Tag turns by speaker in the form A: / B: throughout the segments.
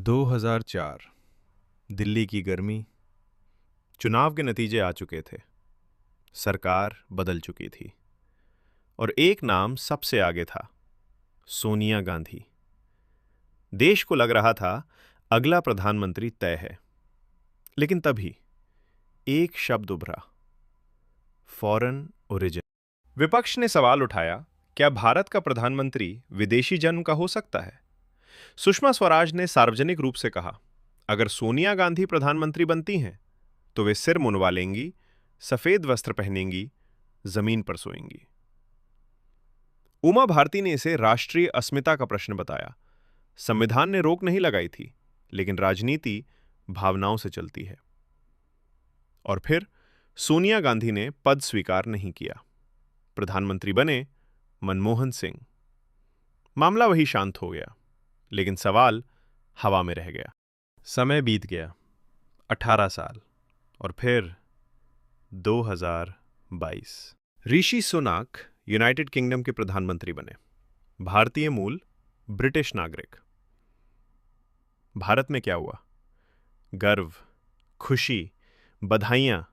A: 2004 दिल्ली की गर्मी। चुनाव के नतीजे आ चुके थे। सरकार बदल चुकी थी और एक नाम सबसे आगे था, सोनिया गांधी। देश को लग रहा था अगला प्रधानमंत्री तय है। लेकिन तभी एक शब्द उभरा, फॉरेन ओरिजिन। विपक्ष ने सवाल उठाया, क्या भारत का प्रधानमंत्री विदेशी जन्म का हो सकता है? सुषमा स्वराज ने सार्वजनिक रूप से कहा, अगर सोनिया गांधी प्रधानमंत्री बनती हैं तो वे सिर मुंडवा लेंगी, सफेद वस्त्र पहनेंगी, जमीन पर सोएंगी। उमा भारती ने इसे राष्ट्रीय अस्मिता का प्रश्न बताया। संविधान ने रोक नहीं लगाई थी, लेकिन राजनीति भावनाओं से चलती है। और फिर सोनिया गांधी ने पद स्वीकार नहीं किया। प्रधानमंत्री बने मनमोहन सिंह। मामला वही शांत हो गया, लेकिन सवाल हवा में रह गया। समय बीत गया, 18 साल, और फिर 2022। ऋषि सुनाक यूनाइटेड किंगडम के प्रधानमंत्री बने। भारतीय मूल, ब्रिटिश नागरिक। भारत में क्या हुआ? गर्व, खुशी, बधाइयां।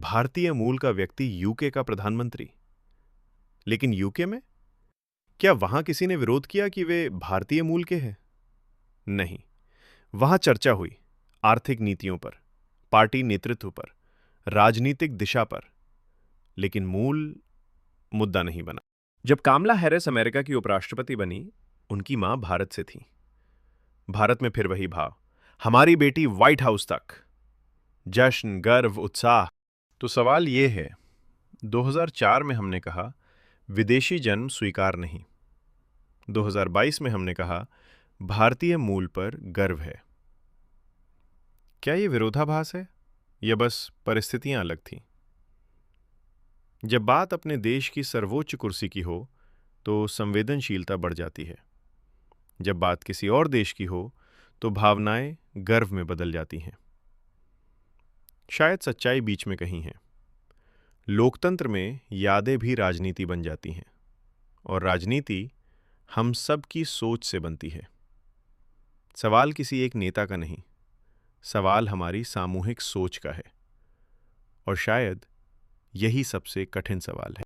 A: भारतीय मूल का व्यक्ति यूके का प्रधानमंत्री। लेकिन यूके में क्या वहां किसी ने विरोध किया कि वे भारतीय मूल के हैं? नहीं। वहां चर्चा हुई आर्थिक नीतियों पर, पार्टी नेतृत्व पर, राजनीतिक दिशा पर, लेकिन मूल मुद्दा नहीं बना। जब कामला हैरिस अमेरिका की उपराष्ट्रपति बनी, उनकी मां भारत से थी। भारत में फिर वही भाव, हमारी बेटी व्हाइट हाउस तक। जश्न, गर्व, उत्साह। तो सवाल यह है, 2004 में हमने कहा विदेशी जन्म स्वीकार नहीं। 2022 में हमने कहा भारतीय मूल पर गर्व है। क्या यह विरोधाभास है या बस परिस्थितियां अलग थीं? जब बात अपने देश की सर्वोच्च कुर्सी की हो तो संवेदनशीलता बढ़ जाती है। जब बात किसी और देश की हो तो भावनाएं गर्व में बदल जाती हैं। शायद सच्चाई बीच में कहीं है। लोकतंत्र में यादें भी राजनीति बन जाती हैं, और राजनीति हम सब की सोच से बनती है। सवाल किसी एक नेता का नहीं, सवाल हमारी सामूहिक सोच का है। और शायद यही सबसे कठिन सवाल है।